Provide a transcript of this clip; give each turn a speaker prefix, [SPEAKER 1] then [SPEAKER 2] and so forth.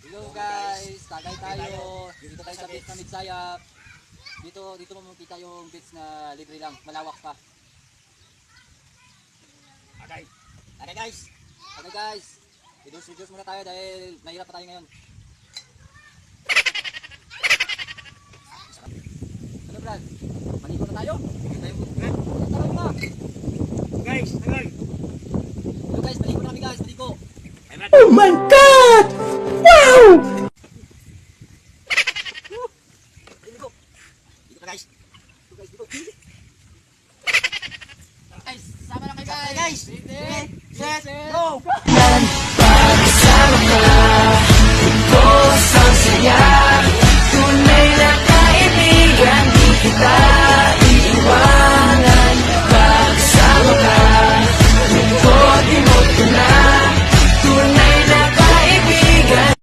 [SPEAKER 1] Hello guys, tagay tayo. Dito tayo sa beach na Midsayap. Dito mo makita yung beach na libre lang, malawak pa.
[SPEAKER 2] Okay.
[SPEAKER 1] Okay guys. Okay guys. Reduce muna tayo dahil mahirap pa tayo ngayon. Ano Brad? Maligo na tayo? Tara na.
[SPEAKER 2] Guys, tagal.
[SPEAKER 1] Hello guys, maligo na kami guys, maligo.
[SPEAKER 2] Oh
[SPEAKER 3] my God!